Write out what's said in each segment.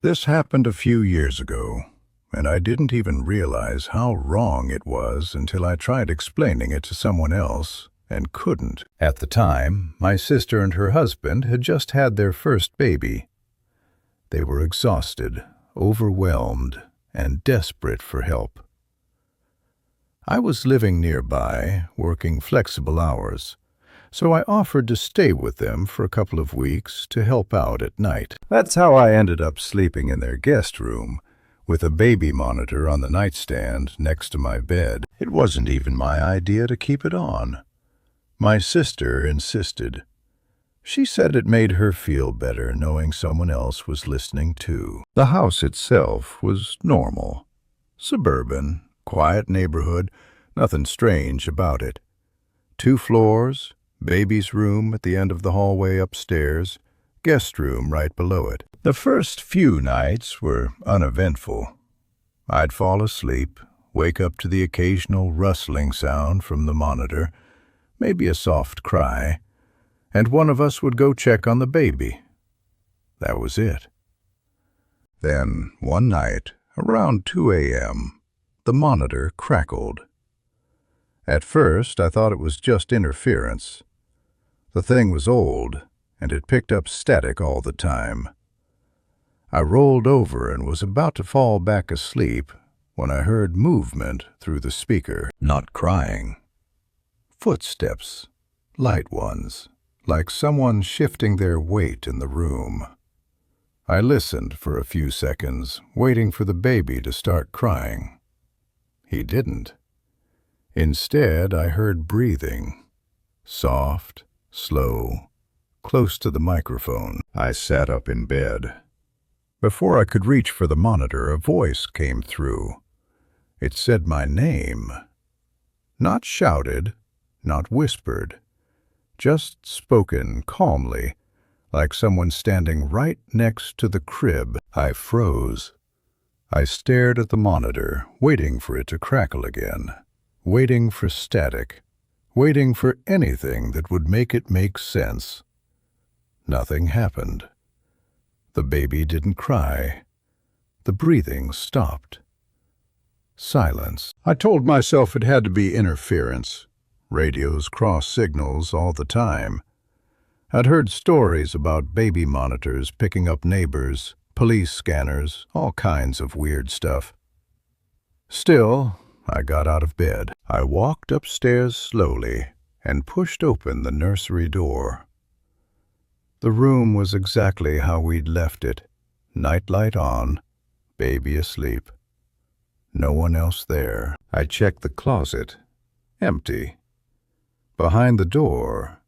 This happened a few years ago, and I didn't even realize how wrong it was until I tried explaining it to someone else and couldn't. At the time, my sister and her husband had just had their first baby. They were exhausted, overwhelmed, and desperate for help. I was living nearby, working flexible hours, so I offered to stay with them for a couple of weeks to help out at night. That's how I ended up sleeping in their guest room, with a baby monitor on the nightstand next to my bed. It wasn't even my idea to keep it on. My sister insisted. She said it made her feel better knowing someone else was listening too. The house itself was normal. Suburban, quiet neighborhood, nothing strange about it. 2 floors, baby's room at the end of the hallway upstairs, guest room right below it. The first few nights were uneventful. I'd fall asleep, wake up to the occasional rustling sound from the monitor, maybe a soft cry, and one of us would go check on the baby. That was it. Then, one night, around 2 a.m., the monitor crackled. At first, I thought it was just interference. The thing was old, and it picked up static all the time. I rolled over and was about to fall back asleep when I heard movement through the speaker. Not crying. Footsteps, light ones, like someone shifting their weight in the room. I listened for a few seconds, waiting for the baby to start crying. He didn't. Instead, I heard breathing, soft, slow, close to the microphone. I sat up in bed. Before I could reach for the monitor, a voice came through. It said my name. Not shouted, not whispered, just spoken calmly, like someone standing right next to the crib. I froze. I stared at the monitor, waiting for it to crackle again, waiting for static, waiting for anything that would make it make sense. Nothing happened. The baby didn't cry. The breathing stopped. Silence. I told myself it had to be interference. Radios cross signals all the time. I'd heard stories about baby monitors picking up neighbors, police scanners, all kinds of weird stuff. Still, I got out of bed. I walked upstairs slowly and pushed open the nursery door. The room was exactly how we'd left it. Nightlight on, baby asleep. No one else there. I checked the closet. Empty. Behind the door,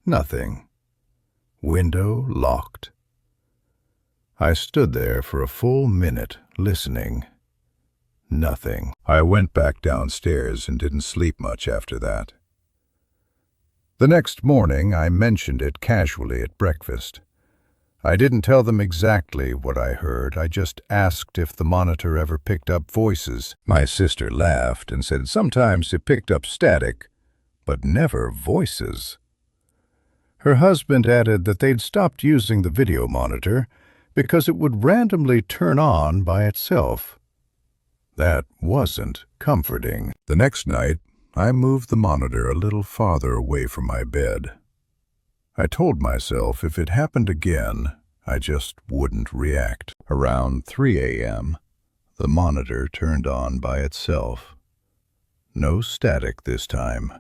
nothing. Window locked. I stood there for a full minute, listening. Nothing. I went back downstairs and didn't sleep much after that. The next morning, I mentioned it casually at breakfast. I didn't tell them exactly what I heard. I just asked if the monitor ever picked up voices. My sister laughed and said sometimes it picked up static, but never voices. Her husband added that they'd stopped using the video monitor because it would randomly turn on by itself. That wasn't comforting. The next night, I moved the monitor a little farther away from my bed. I told myself if it happened again, I just wouldn't react. Around 3 a.m., the monitor turned on by itself. No static this time,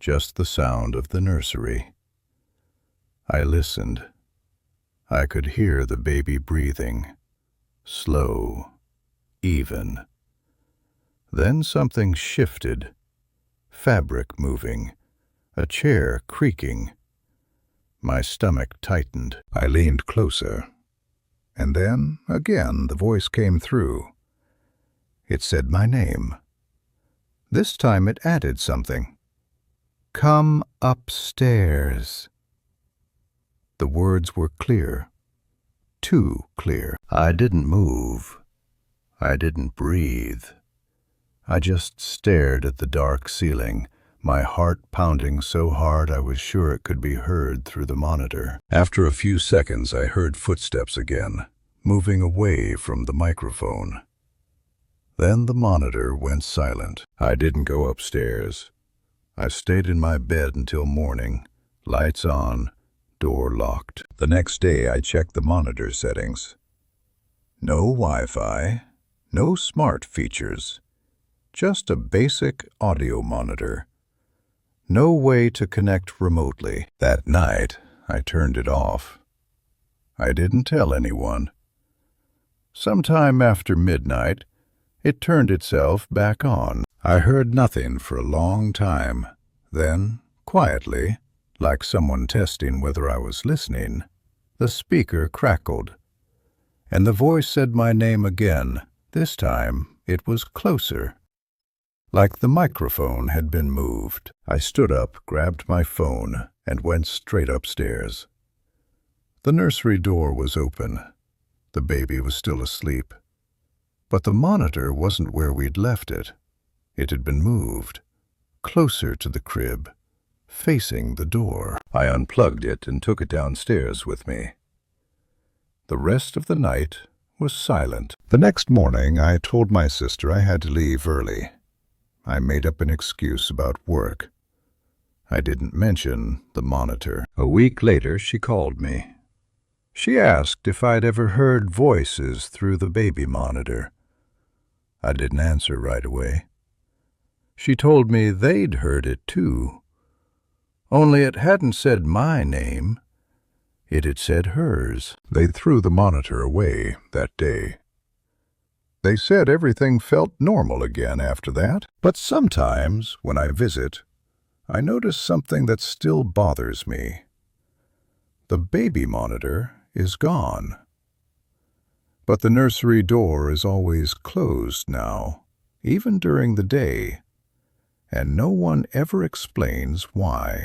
just the sound of the nursery. I listened. I could hear the baby breathing, slow, even. Then something shifted, fabric moving, a chair creaking. My stomach tightened. I leaned closer. And then, again, the voice came through. It said my name. This time it added something. Come upstairs. The words were clear. Too clear. I didn't move. I didn't breathe. I just stared at the dark ceiling, my heart pounding so hard I was sure it could be heard through the monitor. After a few seconds, I heard footsteps again, moving away from the microphone. Then the monitor went silent. I didn't go upstairs. I stayed in my bed until morning, lights on, door locked. The next day I checked the monitor settings. No Wi-Fi, no smart features, just a basic audio monitor. No way to connect remotely. That night, I turned it off. I didn't tell anyone. Sometime after midnight, it turned itself back on. I heard nothing for a long time. Then, quietly, like someone testing whether I was listening, the speaker crackled, and the voice said my name again. This time, it was closer, like the microphone had been moved. I stood up, grabbed my phone, and went straight upstairs. The nursery door was open. The baby was still asleep. But the monitor wasn't where we'd left it. It had been moved, closer to the crib, facing the door. I unplugged it and took it downstairs with me. The rest of the night was silent. The next morning, I told my sister I had to leave early. I made up an excuse about work. I didn't mention the monitor. A week later, she called me. She asked if I'd ever heard voices through the baby monitor. I didn't answer right away. She told me they'd heard it too, only it hadn't said my name. It had said hers. They threw the monitor away that day. They said everything felt normal again after that. But sometimes, when I visit, I notice something that still bothers me. The baby monitor is gone. But the nursery door is always closed now, even during the day, and no one ever explains why.